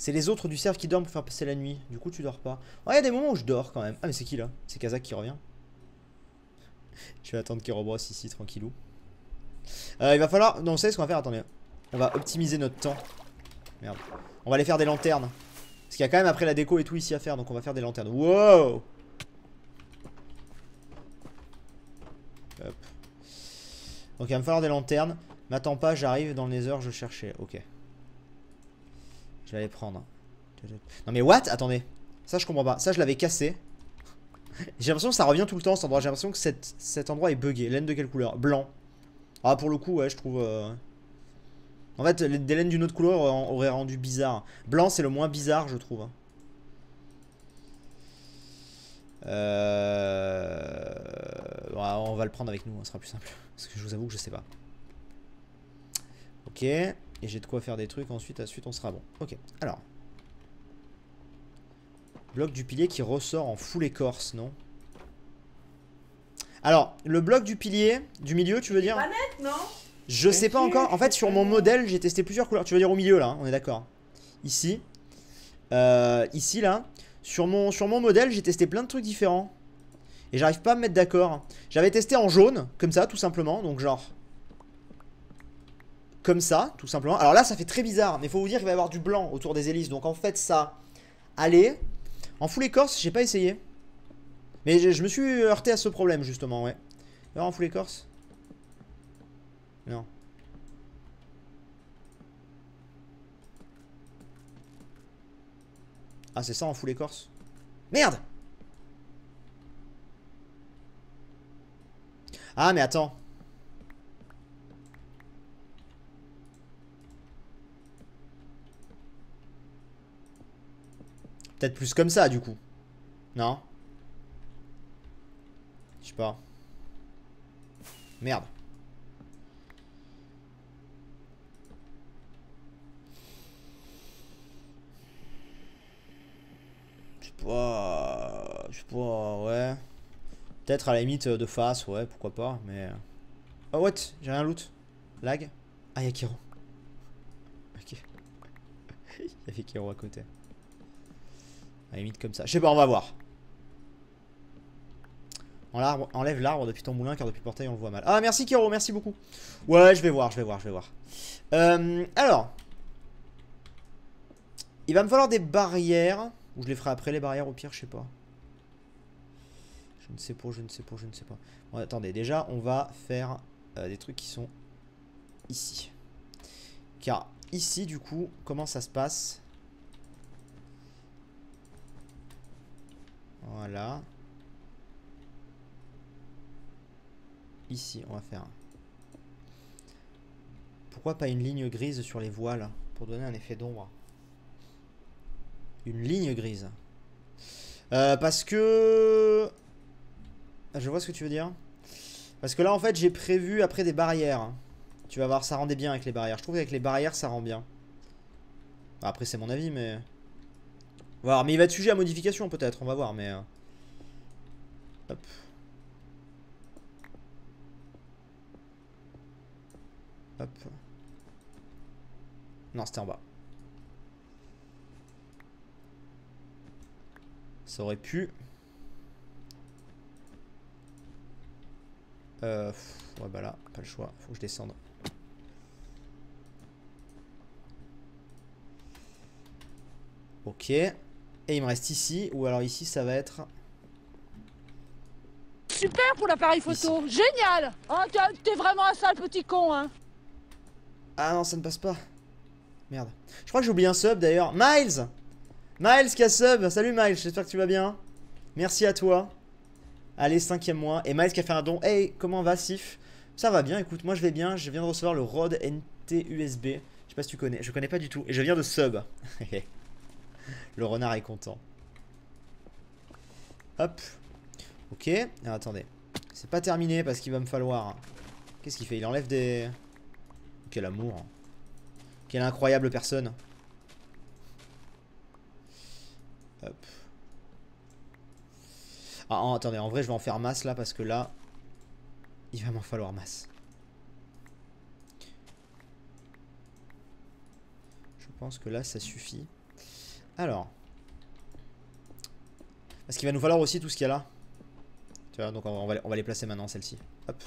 C'est les autres du cerf qui dorment pour faire passer la nuit. Du coup, tu dors pas. Ouais, il y a des moments où je dors quand même. Ah, mais c'est qui là? C'est Kazak qui revient. Je vais attendre qu'il rebrosse ici, tranquillou. Il va falloir. Non, vous savez ce qu'on va faire? Attendez. On va optimiser notre temps. Merde. On va aller faire des lanternes. Parce qu'il y a quand même après la déco et tout ici à faire. Donc on va faire des lanternes. Wow! Hop. Donc il va me falloir des lanternes. M'attends pas, j'arrive dans le nether, je cherchais. Ok. Je vais aller prendre. Non mais what? Attendez. Ça je comprends pas. Ça je l'avais cassé. J'ai l'impression que ça revient tout le temps cet endroit. J'ai l'impression que cet endroit est buggé. Laine de quelle couleur? Blanc. Ah pour le coup ouais je trouve... En fait des laines d'une autre couleur auraient rendu bizarre. Blanc c'est le moins bizarre je trouve. On va le prendre avec nous, ce sera plus simple. Parce que je vous avoue que je sais pas. Ok. Et j'ai de quoi faire des trucs ensuite. Ensuite on sera bon. Ok. Alors. Bloc du pilier qui ressort en full écorce, non? Alors, le bloc du pilier, du milieu, tu veux dire? Pas net, non? Je sais pas encore. En fait, sur mon modèle, j'ai testé plusieurs couleurs. Tu veux dire au milieu, là, hein, on est d'accord. Ici. Ici, là. Sur mon modèle, j'ai testé plein de trucs différents. Et j'arrive pas à me mettre d'accord. J'avais testé en jaune, comme ça, tout simplement. Donc, genre... Comme ça, tout simplement. Alors là, ça fait très bizarre. Mais faut vous dire qu'il va y avoir du blanc autour des hélices. Donc, en fait, ça... Allez. En full écorce, j'ai pas essayé. Mais je me suis heurté à ce problème, justement, ouais. Alors, en full écorce? Non. Ah, c'est ça en full écorce? Merde! Ah, mais attends. Peut-être plus comme ça, du coup. Non? Je sais pas. Merde. Je sais pas, ouais. Peut-être à la limite de face, ouais, pourquoi pas, mais... Oh, what? J'ai rien loot. Lag? Ah, y'a Kiro. Ok. Il y avait Kiro à côté. À la limite comme ça. Je sais pas, on va voir. Enlève l'arbre depuis ton moulin car depuis le portail on le voit mal. Ah merci Kiro, merci beaucoup. Ouais je vais voir. Alors. Il va me falloir des barrières. Ou je les ferai après les barrières au pire, je sais pas. Je ne sais pas. Bon attendez, déjà on va faire des trucs qui sont ici. Car ici du coup, comment ça se passe? Voilà. Ici, on va faire. Pourquoi pas une ligne grise sur les voiles pour donner un effet d'ombre? Une ligne grise. Parce que... Je vois ce que tu veux dire. Parce que là, en fait, j'ai prévu après des barrières. Tu vas voir, ça rendait bien avec les barrières. Je trouve qu'avec les barrières, ça rend bien. Après, c'est mon avis, mais... On va voir. Mais il va être sujet à modification, peut-être. On va voir, mais... Hop. Hop. Non, c'était en bas. Ça aurait pu. Ouais, bah là, pas le choix. Faut que je descende. Ok. Et il me reste ici. Ou alors ici, ça va être... Super pour l'appareil photo. Ici. Génial. Oh, t'es vraiment un sale petit con, hein. Ah non, ça ne passe pas. Merde. Je crois que j'ai oublié un sub d'ailleurs. Miles! Miles qui a sub. Salut Miles, j'espère que tu vas bien. Merci à toi. Allez, 5e mois. Et Miles qui a fait un don. Hey, comment va Sif? Ça va bien, écoute, moi je vais bien. Je viens de recevoir le Rode NT USB. Je sais pas si tu connais. Je connais pas du tout. Et je viens de sub. Le renard est content. Hop. Ok. Alors, attendez. C'est pas terminé parce qu'il va me falloir... Qu'est-ce qu'il fait? Il enlève des... Quel amour. Quelle incroyable personne. Hop. Ah, attendez, en vrai, je vais en faire masse là parce que là, il va m'en falloir masse. Je pense que là, ça suffit. Alors. Parce qu'il va nous falloir aussi tout ce qu'il y a là. Tu vois, donc on va les placer maintenant, celles-ci. Hop.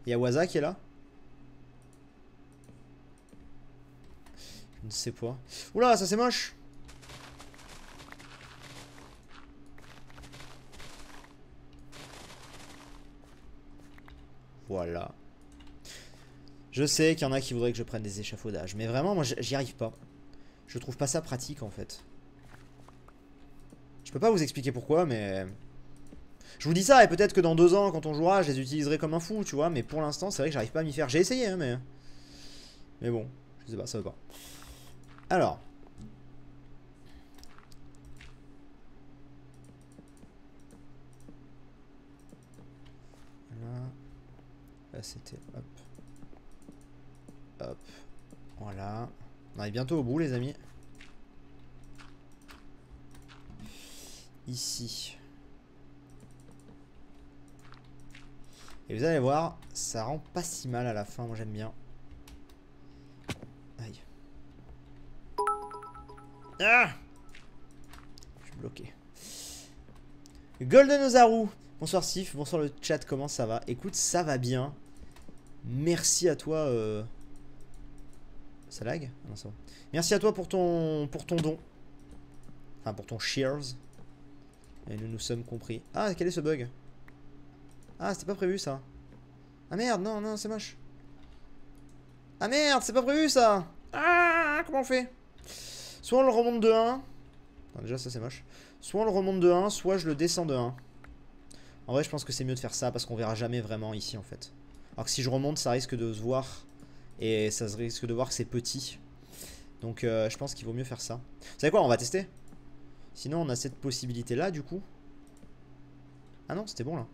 Il y a Waza qui est là. Je ne sais pas. Oula, ça c'est moche. Voilà. Je sais qu'il y en a qui voudraient que je prenne des échafaudages. Mais vraiment, moi, j'y arrive pas. Je trouve pas ça pratique, en fait. Je peux pas vous expliquer pourquoi, mais... Je vous dis ça, et peut-être que dans 2 ans, quand on jouera, je les utiliserai comme un fou, tu vois. Mais pour l'instant, c'est vrai que j'arrive pas à m'y faire. J'ai essayé, hein, mais... Mais bon, je sais pas, ça va pas. Alors... Là, c'était... Hop. Hop. Voilà. On est bientôt au bout, les amis. Ici. Et vous allez voir, ça rend pas si mal à la fin. Moi, j'aime bien. Aïe. Ah! Je suis bloqué. Golden Ozaru. Bonsoir Sif, bonsoir le chat, comment ça va? Écoute, ça va bien. Merci à toi. Ça lag? Non, ça va. Merci à toi pour ton don. Enfin, pour ton shares. Et nous nous sommes compris. Ah, quel est ce bug? Ah, c'était pas prévu ça. Ah merde, non, non, c'est moche. Ah merde, c'est pas prévu ça. Ah, comment on fait? Soit on le remonte de 1. Non, déjà, ça c'est moche. Soit on le remonte de 1, soit je le descends de 1. En vrai, je pense que c'est mieux de faire ça parce qu'on verra jamais vraiment ici en fait. Alors que si je remonte, ça risque de se voir. Et ça risque de voir que c'est petit. Donc je pense qu'il vaut mieux faire ça. Vous savez quoi, on va tester. Sinon on a cette possibilité là du coup. Ah non, c'était bon là.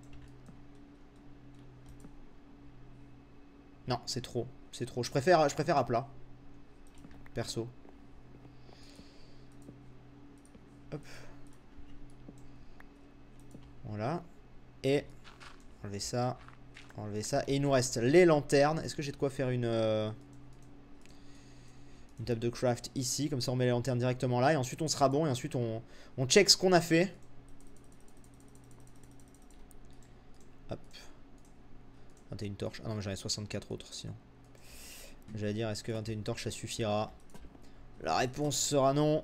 Non, c'est trop. C'est trop. Je préfère à plat. Perso. Hop. Voilà. Et enlever ça. Enlever ça. Et il nous reste les lanternes. Est-ce que j'ai de quoi faire une table de craft ici? Comme ça on met les lanternes directement là. Et ensuite on sera bon. Et ensuite on check ce qu'on a fait. Hop. 21 torches. Ah non mais j'en ai 64 autres sinon. J'allais dire est-ce que 21 torches ça suffira? La réponse sera non.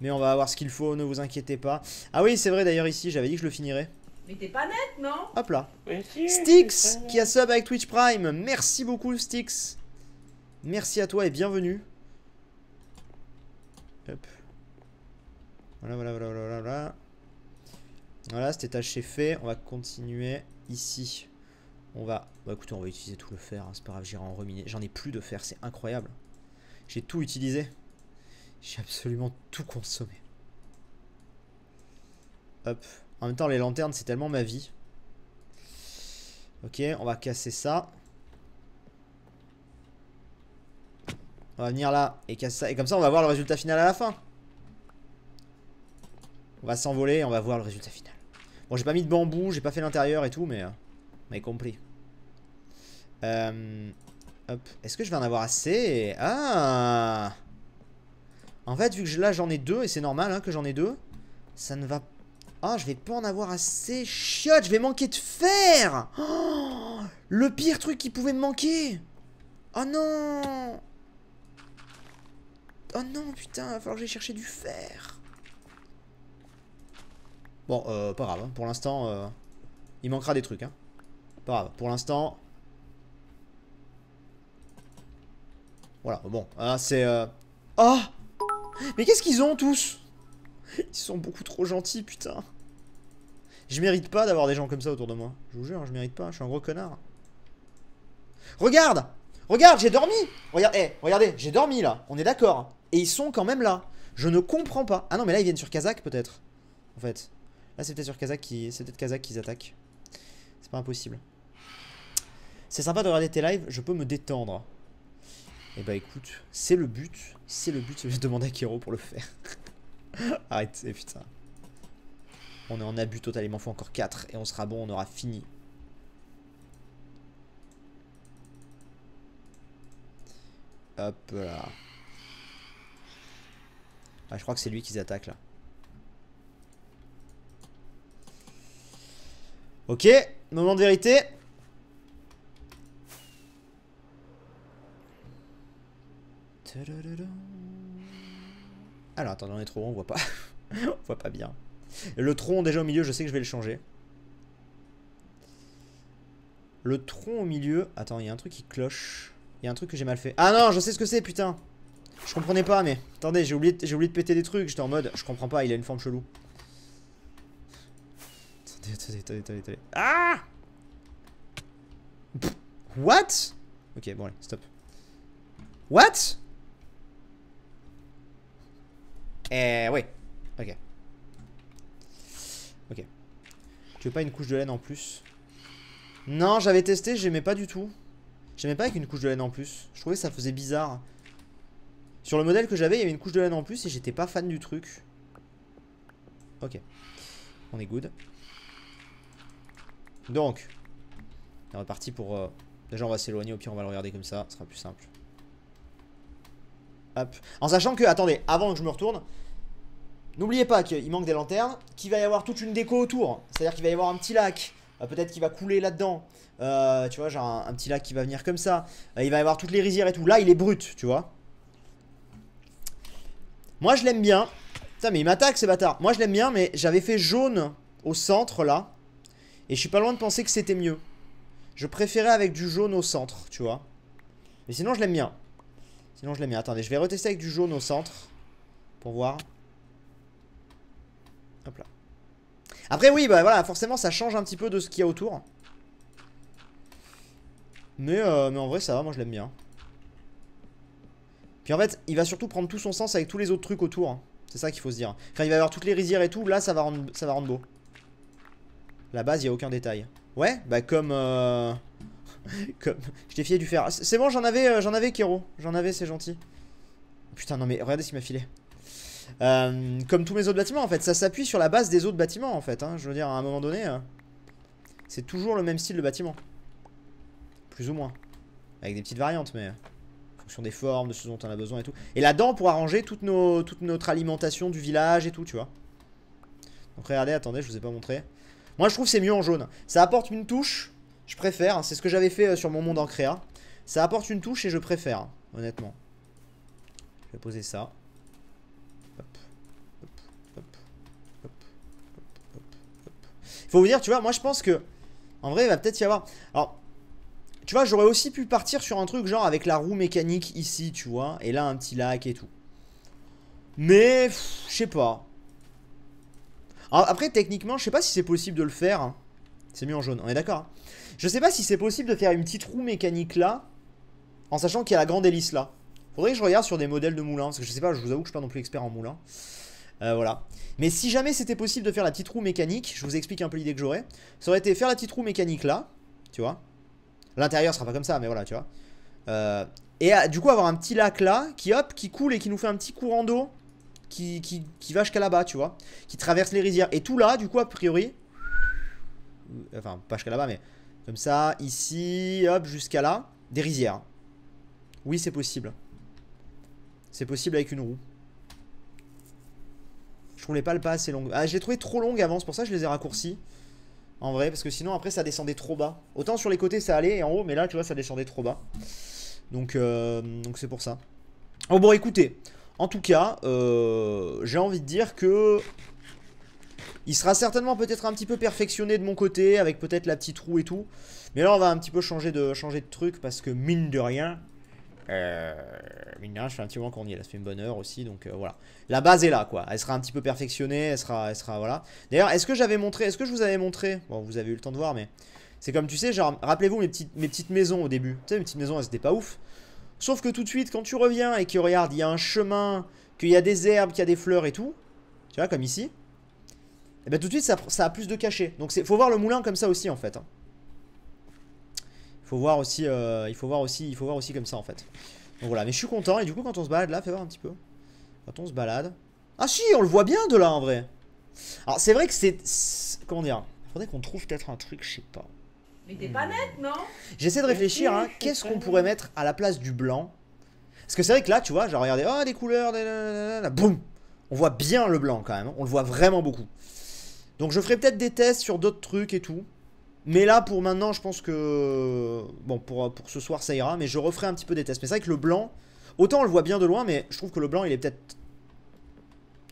Mais on va avoir ce qu'il faut, ne vous inquiétez pas. Ah oui c'est vrai d'ailleurs ici j'avais dit que je le finirais. Mais t'es pas net, non? Hop là. Styx qui a sub avec Twitch Prime. Merci beaucoup Styx. Merci à toi et bienvenue. Hop. Voilà. Voilà, cet étage c'est fait. On va continuer ici. On va... Bah écoutez, on va utiliser tout le fer. Hein. C'est pas grave, j'irai en reminer. J'en ai plus de fer, c'est incroyable. J'ai tout utilisé. J'ai absolument tout consommé. Hop. En même temps, les lanternes, c'est tellement ma vie. Ok, on va casser ça. On va venir là et casser ça. Et comme ça, on va voir le résultat final à la fin. On va s'envoler et on va voir le résultat final. Bon, j'ai pas mis de bambou, j'ai pas fait l'intérieur et tout, mais... Mais compris. Hop. Est-ce que je vais en avoir assez? Ah! En fait, vu que là, j'en ai 2, et c'est normal hein, que j'en ai 2, ça ne va pas... Ah, je vais pas en avoir assez. Chiotte, je vais manquer de fer. Oh, le pire truc qui pouvait me manquer. Oh non. Oh non, putain, il va falloir que j'aille chercher du fer. Bon, pas grave. Hein. Pour l'instant, il manquera des trucs. Hein. Pas grave. Pour l'instant... Voilà, bon. Ah, c'est... Oh. Mais qu'est-ce qu'ils ont tous? Ils sont beaucoup trop gentils, putain. Je mérite pas d'avoir des gens comme ça autour de moi. Je vous jure, je mérite pas. Je suis un gros connard. Regarde! Regarde, j'ai dormi! Regarde, regardez, j'ai dormi là. On est d'accord. Et ils sont quand même là. Je ne comprends pas. Ah non, mais là, ils viennent sur Kazakh peut-être. En fait. Là, c'est peut-être sur Kazakh qui... C'est peut-être Kazakh qu'ils attaquent. C'est pas impossible. C'est sympa de regarder tes lives. Je peux me détendre. Et bah écoute, c'est le but. C'est le but. Je vais demander à Kero pour le faire. Arrête, putain. On est en abus total, il m'en faut encore 4 et on sera bon, on aura fini. Hop là. Ah, je crois que c'est lui qui attaque là. Ok, moment de vérité. Alors attendez, on est trop loin, on voit pas. On voit pas bien. Le tronc déjà au milieu, je sais que je vais le changer. Le tronc au milieu. Attends, il y a un truc qui cloche. Il y a un truc que j'ai mal fait. Ah non, je sais ce que c'est, putain. Je comprenais pas, mais attendez, j'ai oublié de péter des trucs. J'étais en mode, je comprends pas, il a une forme chelou. Attendez. Ah! Pff, what? Ok, bon allez, stop. What? Oui. Ok. Ok. Tu veux pas une couche de laine en plus? Non, j'avais testé, j'aimais pas du tout. J'aimais pas avec une couche de laine en plus. Je trouvais que ça faisait bizarre. Sur le modèle que j'avais, il y avait une couche de laine en plus et j'étais pas fan du truc. Ok. On est good. Donc. On est reparti pour... Déjà, on va s'éloigner, au pire, on va le regarder comme ça. Ce sera plus simple. Hop. En sachant que, attendez, avant que je me retourne, n'oubliez pas qu'il manque des lanternes, qu'il va y avoir toute une déco autour. C'est-à-dire qu'il va y avoir un petit lac. Peut-être qu'il va couler là-dedans. Tu vois, genre un petit lac qui va venir comme ça. Il va y avoir toutes les rizières et tout. Là, il est brut, tu vois. Moi, je l'aime bien. Putain, mais il m'attaque, ces bâtards. Moi, je l'aime bien, mais j'avais fait jaune au centre, là. Et je suis pas loin de penser que c'était mieux. Je préférais avec du jaune au centre, tu vois. Mais sinon, je l'aime bien. Sinon, je l'aime bien. Attendez, je vais retester avec du jaune au centre. Pour voir. Hop là. Après, oui, bah voilà, forcément, ça change un petit peu de ce qu'il y a autour. Mais en vrai, ça va, moi, je l'aime bien. Puis en fait, il va surtout prendre tout son sens avec tous les autres trucs autour. Hein. C'est ça qu'il faut se dire. Quand il va y avoir toutes les rizières et tout, là, ça va rendre beau. La base, il n'y a aucun détail. Ouais, bah comme... comme... Je t'ai filé du fer. C'est bon, j'en avais, Kero. J'en avais, c'est gentil. Putain, non mais regardez ce qu'il m'a filé. Comme tous mes autres bâtiments, en fait. Ça s'appuie sur la base des autres bâtiments, en fait. Hein. Je veux dire, à un moment donné, c'est toujours le même style de bâtiment. Plus ou moins. Avec des petites variantes, mais... en fonction des formes, de ce dont on a besoin et tout. Et là-dedans, on pourra ranger toute notre alimentation du village et tout, tu vois. Donc regardez, attendez, je vous ai pas montré. Moi, je trouve que c'est mieux en jaune. Ça apporte une touche, je préfère. C'est ce que j'avais fait sur mon monde en créa. Ça apporte une touche et je préfère, honnêtement. Je vais poser ça. Hop, hop, hop, hop, hop, hop. Faut vous dire, tu vois, moi je pense que en vrai, il va peut-être y avoir... Alors, tu vois, j'aurais aussi pu partir sur un truc genre avec la roue mécanique ici, tu vois. Et là, un petit lac et tout. Mais, je sais pas. Alors, après, techniquement, je sais pas si c'est possible de le faire. Hein. C'est mieux en jaune, on est d'accord. Hein. Je sais pas si c'est possible de faire une petite roue mécanique là, en sachant qu'il y a la grande hélice là. Faudrait que je regarde sur des modèles de moulins, parce que je sais pas, je vous avoue que je suis pas non plus expert en moulin. Voilà. Mais si jamais c'était possible de faire la petite roue mécanique, je vous explique un peu l'idée que j'aurais. Ça aurait été faire la petite roue mécanique là, tu vois. L'intérieur sera pas comme ça, mais voilà, tu vois. Et du coup avoir un petit lac là, qui hop, qui coule et qui nous fait un petit courant d'eau. Qui va jusqu'à là-bas, tu vois. Qui traverse les rizières. Et tout là, du coup, a priori. Enfin, pas jusqu'à là-bas, mais comme ça, ici, hop, jusqu'à là. Des rizières. Oui, c'est possible. C'est possible avec une roue. Je trouvais pas le pas assez long. Ah, je l'ai trouvé trop long avant, c'est pour ça que je les ai raccourcis. En vrai, parce que sinon, après, ça descendait trop bas. Autant sur les côtés, ça allait, et en haut, mais là, tu vois, ça descendait trop bas. Donc c'est pour ça. Oh, bon, écoutez. En tout cas, j'ai envie de dire que il sera certainement peut-être un petit peu perfectionné de mon côté, avec peut-être la petite roue et tout. Mais là, on va un petit peu changer de truc, parce que mine de rien, je fais un petit moment qu'on y est, là, ça fait une bonne heure aussi, donc voilà. La base est là, quoi. Elle sera un petit peu perfectionnée, elle sera voilà. D'ailleurs, est-ce que je vous avais montré, bon, vous avez eu le temps de voir, mais c'est comme tu sais, genre, rappelez-vous mes petites maisons au début. Tu sais, mes petites maisons, elles étaient pas ouf. Sauf que tout de suite, quand tu reviens et que regarde, il y a un chemin, qu'il y a des herbes, qu'il y a des fleurs et tout, tu vois, comme ici, et bien tout de suite, ça a plus de cachet. Donc faut voir le moulin comme ça aussi, en fait. Il faut voir aussi comme ça, en fait. Donc voilà, mais je suis content. Et du coup, quand on se balade là, fais voir un petit peu. Quand on se balade. Ah si, on le voit bien de là, en vrai. Alors c'est vrai que c'est... Comment dire? Il faudrait qu'on trouve peut-être un truc, je sais pas. Mais t'es pas net, non? J'essaie de réfléchir, hein. Qu'est-ce qu'on pourrait mettre à la place du blanc? Parce que c'est vrai que là, tu vois, j'ai regardé, oh, des couleurs, boum. On voit bien le blanc quand même. On le voit vraiment beaucoup. Donc je ferai peut-être des tests sur d'autres trucs et tout. Mais là, pour maintenant, je pense que... Bon, pour ce soir, ça ira. Mais je referai un petit peu des tests. Mais c'est vrai que le blanc... Autant on le voit bien de loin, mais je trouve que le blanc, il est peut-être...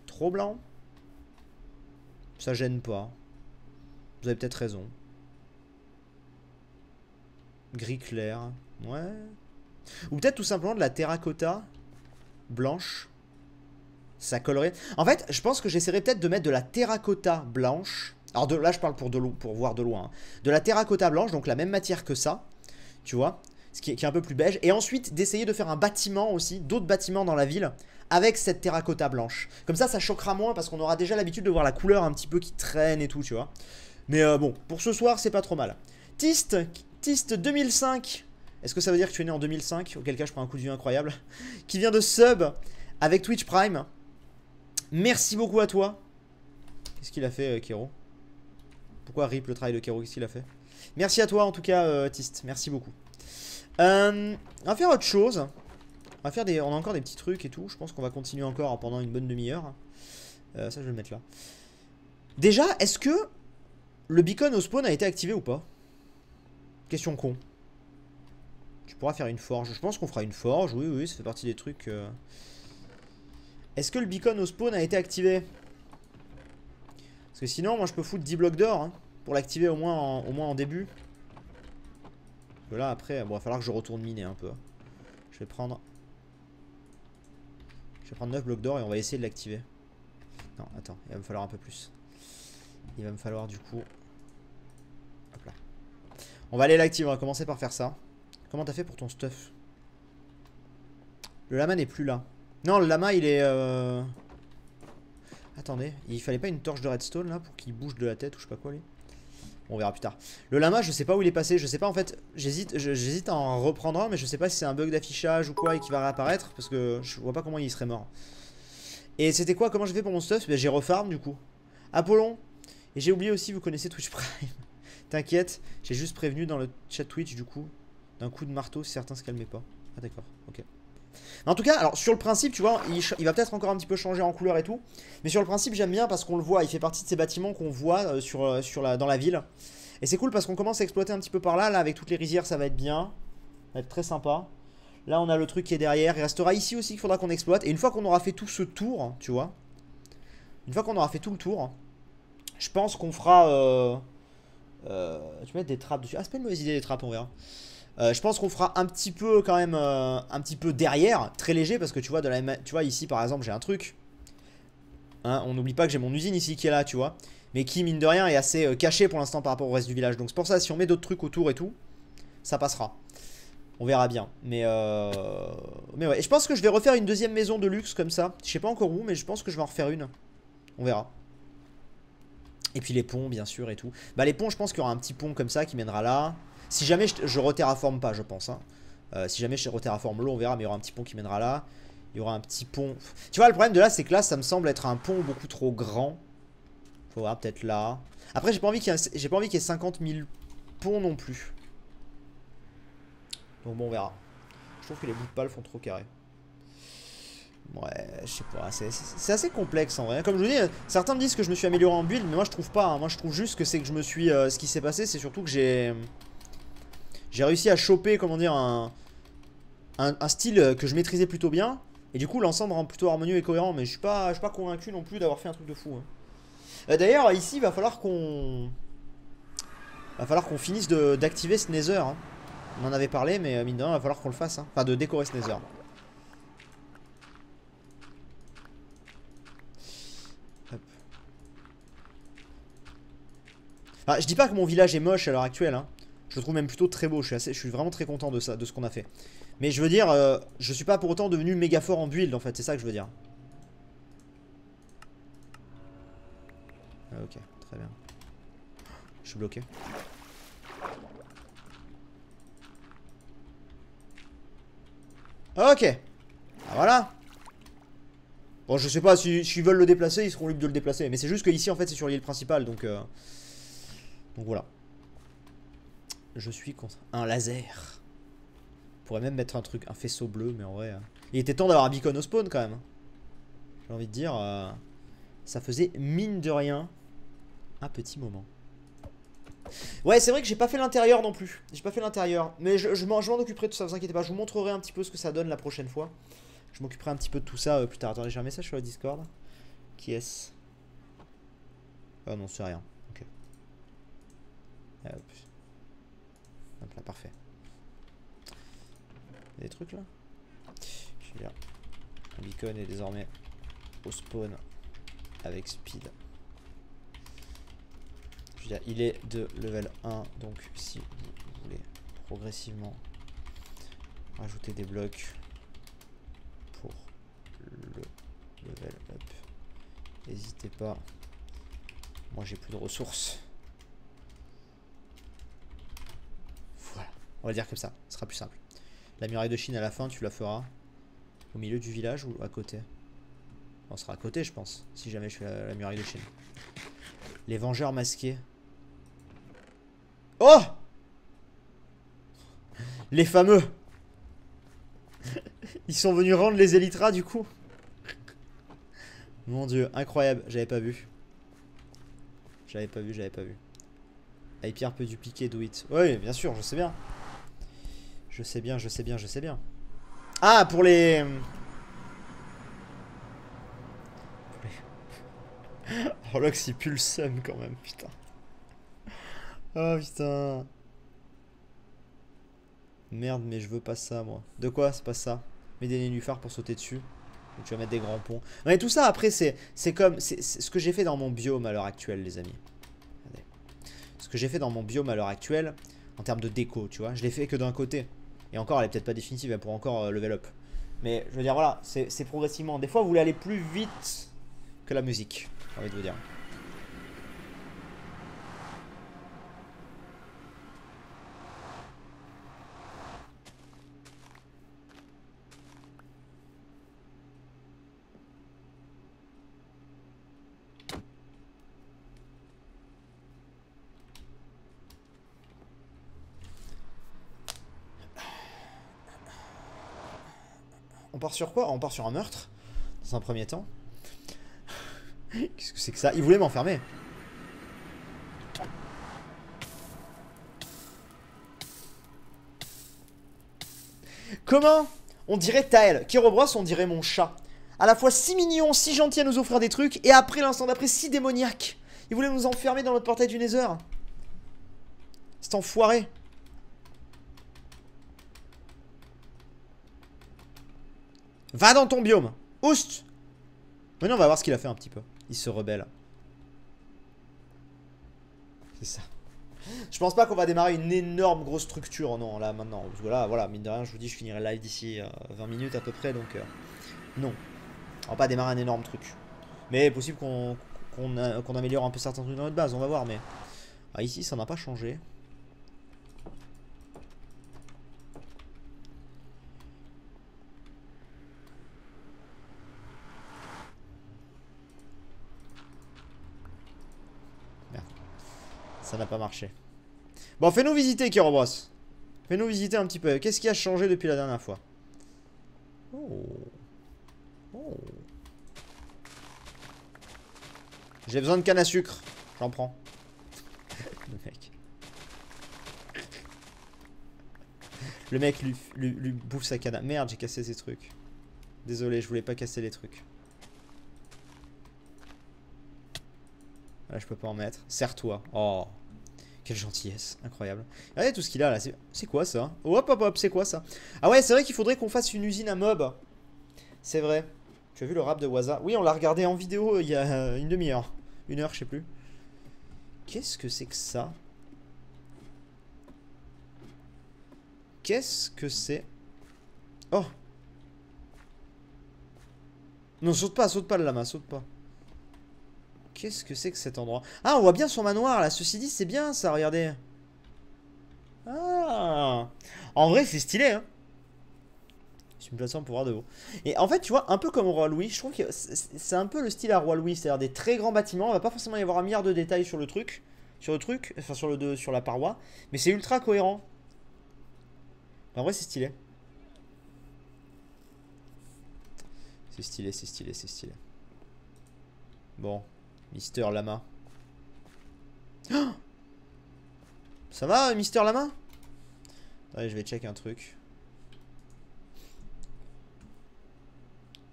trop blanc. Ça gêne pas. Vous avez peut-être raison. Gris clair. Ouais. Ou peut-être tout simplement de la terracotta blanche. Ça collerait. En fait, je pense que j'essaierai peut-être de mettre de la terracotta blanche. Alors là, je parle pour voir de loin. Hein. De la terracotta blanche, donc la même matière que ça. Tu vois, ce qui est un peu plus beige. Et ensuite, d'essayer de faire un bâtiment aussi, d'autres bâtiments dans la ville, avec cette terracotta blanche. Comme ça choquera moins parce qu'on aura déjà l'habitude de voir la couleur un petit peu qui traîne et tout, tu vois. Mais bon, pour ce soir, c'est pas trop mal. Tist 2005. Est-ce que ça veut dire que tu es né en 2005? Auquel cas, je prends un coup de vue incroyable. Qui vient de sub avec Twitch Prime. Merci beaucoup à toi. Qu'est-ce qu'il a fait, Kero? Pourquoi rip le travail de Kero? Qu'est-ce qu'il a fait? Merci à toi, en tout cas, Tist. Merci beaucoup. On va faire autre chose. On va faire on a encore des petits trucs et tout. Je pense qu'on va continuer encore pendant une bonne demi-heure. Ça, je vais le mettre là. Déjà, est-ce que le beacon au spawn a été activé ou pas? Question con. Tu pourras faire une forge. Je pense qu'on fera une forge. Oui, oui, ça fait partie des trucs. Est-ce que le beacon au spawn a été activé? Parce que sinon, moi, je peux foutre 10 blocs d'or hein, pour l'activer au moins en début. Parce que là, après, bon, il va falloir que je retourne miner un peu. Je vais prendre 9 blocs d'or et on va essayer de l'activer. Non, attends, il va me falloir un peu plus. Il va me falloir du coup... Hop là. On va aller l'activer, on va commencer par faire ça. Comment t'as fait pour ton stuff? Le lama n'est plus là. Non, le lama il est... Attendez, il fallait pas une torche de redstone là pour qu'il bouge de la tête ou je sais pas quoi lui. Bon, on verra plus tard. Le lama, je sais pas où il est passé, je sais pas en fait. J'hésite à en reprendre un, mais je sais pas si c'est un bug d'affichage ou quoi et qui va réapparaître parce que je vois pas comment il serait mort. Et c'était quoi? Comment j'ai fait pour mon stuff? Ben, j'ai refarm du coup. Apollon. Et j'ai oublié aussi, vous connaissez Twitch Prime. T'inquiète, j'ai juste prévenu dans le chat Twitch du coup. D'un coup de marteau si certains se calmaient pas. Ah d'accord, ok. En tout cas, alors sur le principe, tu vois, il va peut-être encore un petit peu changer en couleur et tout. Mais sur le principe, j'aime bien parce qu'on le voit. Il fait partie de ces bâtiments qu'on voit dans la ville. Et c'est cool parce qu'on commence à exploiter un petit peu par là. Là, avec toutes les rizières, ça va être bien. Ça va être très sympa. Là, on a le truc qui est derrière. Il restera ici aussi qu'il faudra qu'on exploite. Et une fois qu'on aura fait tout ce tour, tu vois. Une fois qu'on aura fait tout le tour, je pense qu'on fera... tu peux mettre des trappes dessus. Ah, c'est pas une mauvaise idée, les trappes, on verra. Je pense qu'on fera un petit peu quand même un petit peu derrière, très léger parce que tu vois, tu vois ici par exemple j'ai un truc. Hein, on n'oublie pas que j'ai mon usine ici qui est là, tu vois. Mais qui mine de rien est assez caché pour l'instant par rapport au reste du village. Donc c'est pour ça si on met d'autres trucs autour et tout, ça passera. On verra bien. Mais ouais, et je pense que je vais refaire une deuxième maison de luxe comme ça. Je sais pas encore où mais je pense que je vais en refaire une. On verra. Et puis les ponts bien sûr et tout. Bah les ponts je pense qu'il y aura un petit pont comme ça qui mènera là. Si jamais je reterraforme pas, je pense. Hein. Si jamais je reterraforme l'eau, on verra. Mais il y aura un petit pont qui mènera là. Il y aura un petit pont. Tu vois, le problème de là, c'est que là, ça me semble être un pont beaucoup trop grand. Faut voir, peut-être là. Après, j'ai pas envie qu'il y ait 50 000 ponts non plus. Donc bon, on verra. Je trouve que les bouts de pales font trop carré. Ouais, je sais pas. C'est assez complexe en vrai. Comme je vous dis, certains me disent que je me suis amélioré en build, mais moi je trouve pas. Hein. Moi je trouve juste que c'est que je me suis. Ce qui s'est passé, c'est surtout que j'ai réussi à choper, comment dire, un style que je maîtrisais plutôt bien. Et du coup, l'ensemble rend plutôt harmonieux et cohérent. Mais je suis pas convaincu non plus d'avoir fait un truc de fou. Hein. D'ailleurs, ici, il va falloir qu'on finisse d'activer ce nether. Hein. On en avait parlé, mais mine de rien, il va falloir qu'on le fasse. Hein. Enfin, de décorer ce nether. Hop. Ah, je dis pas que mon village est moche à l'heure actuelle. Hein. Je le trouve même plutôt très beau. Je suis vraiment très content de ça, de ce qu'on a fait. Mais je veux dire, je suis pas pour autant devenu méga fort en build en fait. C'est ça que je veux dire. Ah, ok, très bien. Je suis bloqué. Ok. Ah, voilà. Bon, je sais pas, s'ils veulent le déplacer, ils seront libres de le déplacer. Mais c'est juste que ici en fait, c'est sur l'île principale. Donc voilà. Je suis contre un laser. On pourrait même mettre un truc, un faisceau bleu, mais en vrai... Il était temps d'avoir un beacon au spawn quand même. J'ai envie de dire... ça faisait mine de rien un petit moment. Ouais, c'est vrai que j'ai pas fait l'intérieur non plus. J'ai pas fait l'intérieur. Mais je m'en occuperai de tout ça, vous inquiétez pas. Je vous montrerai un petit peu ce que ça donne la prochaine fois. Je m'occuperai un petit peu de tout ça plus tard. Attendez, j'ai un message sur le Discord. Qui est-ce? Oh non, c'est rien. Ok. Hop. Hop là, parfait. Il y a des trucs là? Je vais dire. Le beacon est désormais au spawn avec speed. Je veux dire, il est de level 1, donc si vous voulez progressivement rajouter des blocs pour le level up, n'hésitez pas. Moi j'ai plus de ressources. Voilà, on va dire comme ça, ce sera plus simple. La muraille de Chine à la fin, tu la feras au milieu du village ou à côté? On sera à côté, je pense, si jamais je fais la muraille de Chine. Les vengeurs masqués. Oh! Les fameux. Ils sont venus rendre les Elytras du coup. Mon dieu, incroyable, j'avais pas vu. J'avais pas vu. Avec Pierre peut dupliquer do it. Oui, bien sûr, je sais bien. Je sais bien. Ah, pour les... Horlox il pue le seum quand même, putain. Oh putain. Merde, mais je veux pas ça moi. De quoi? C'est pas ça. Mets des nénuphars pour sauter dessus. Donc, tu vas mettre des grands ponts. Mais tout ça après c'est comme... C'est ce que j'ai fait dans mon biome à l'heure actuelle les amis. Regardez. Ce que j'ai fait dans mon biome à l'heure actuelle, en termes de déco, tu vois. Je l'ai fait que d'un côté. Et encore elle est peut-être pas définitive, elle pourra encore level up. Mais je veux dire voilà, c'est progressivement. Des fois vous voulez aller plus vite que la musique. J'ai envie de vous dire. On part sur quoi? On part sur un meurtre, dans un premier temps. Qu'est-ce que c'est que ça? Il voulait m'enfermer. Comment? On dirait Taël. Kérobros, on dirait mon chat. À la fois si mignon, si gentil à nous offrir des trucs, et après, l'instant d'après, si démoniaque. Il voulait nous enfermer dans notre portail du Nether. C'est enfoiré. Va dans ton biome. Oust. Maintenant, on va voir ce qu'il a fait un petit peu. Il se rebelle. C'est ça. Je pense pas qu'on va démarrer une énorme grosse structure, non, là, maintenant. Parce que là, voilà, mine de rien, je vous dis, je finirai le live d'ici 20 minutes à peu près, donc... non. On va pas démarrer un énorme truc. Mais possible qu'on améliore un peu certains trucs dans notre base, on va voir, mais... Ah, ici, ça n'a pas changé. Ça n'a pas marché. Bon, fais-nous visiter, Kérobros. Fais-nous visiter un petit peu. Qu'est-ce qui a changé depuis la dernière fois? Oh. Oh. J'ai besoin de canne à sucre. J'en prends. Le mec. Le mec lui bouffe sa canne à... Merde, j'ai cassé ces trucs. Désolé, je voulais pas casser les trucs. Là, je peux pas en mettre. Serre-toi. Oh. Quelle gentillesse. Incroyable. Regardez tout ce qu'il a là. C'est quoi ça? Oh, hop, hop, hop. C'est quoi ça? Ah ouais, c'est vrai qu'il faudrait qu'on fasse une usine à mob. C'est vrai. Tu as vu le rap de Waza? Oui, on l'a regardé en vidéo il y a une demi-heure. Une heure, je sais plus. Qu'est-ce que c'est que ça? Qu'est-ce que c'est? Oh. Non, saute pas le lama, saute pas. Qu'est-ce que c'est que cet endroit? Ah, on voit bien son manoir là. Ceci dit, c'est bien ça, regardez. Ah. En vrai, c'est stylé, hein. Je me place en pouvoir de haut. Et en fait, tu vois, un peu comme au Roi Louis, je trouve que c'est un peu le style à Roi Louis, c'est-à-dire des très grands bâtiments. Il va pas forcément y avoir un milliard de détails sur le truc, enfin sur la paroi, mais c'est ultra cohérent. En vrai, c'est stylé. C'est stylé, c'est stylé, c'est stylé. Bon, Mister Lama. Oh, ça va, Mister Lama? Allez, je vais check un truc.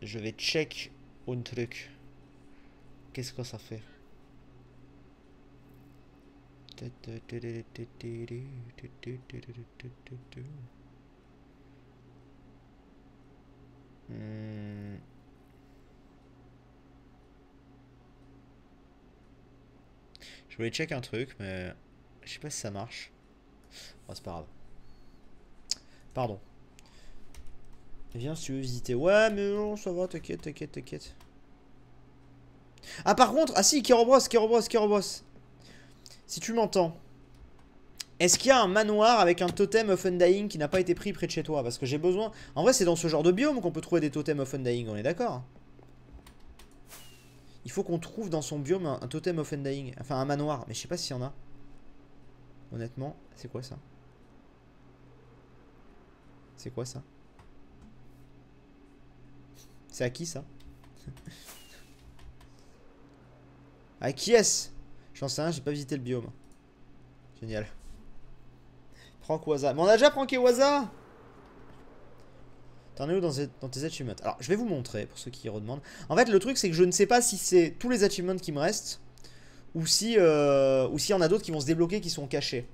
Je vais check un truc. Qu'est-ce que ça fait? Je voulais check un truc, mais je sais pas si ça marche. Bon, c'est pas grave. Pardon. Viens si tu veux visiter. Ouais, mais non, ça va, t'inquiète, t'inquiète, t'inquiète. Ah, par contre, ah si, Kerobros. Si tu m'entends, est-ce qu'il y a un manoir avec un totem of Undying qui n'a pas été pris près de chez toi? Parce que j'ai besoin... En vrai, c'est dans ce genre de biome qu'on peut trouver des totems of Undying, on est d'accord? Il faut qu'on trouve dans son biome un totem of Undying. Enfin, un manoir, mais je sais pas s'il y en a. Honnêtement, c'est quoi ça? C'est quoi ça? C'est à qui ça? À qui est-ce? J'en sais rien, j'ai pas visité le biome. Génial. Prank Waza. Mais on a déjà pranké Waza! T'en es où dans tes achievements? Alors, je vais vous montrer pour ceux qui redemandent. En fait, le truc, c'est que je ne sais pas si c'est tous les achievements qui me restent ou si s'il y en a d'autres qui vont se débloquer qui sont cachés.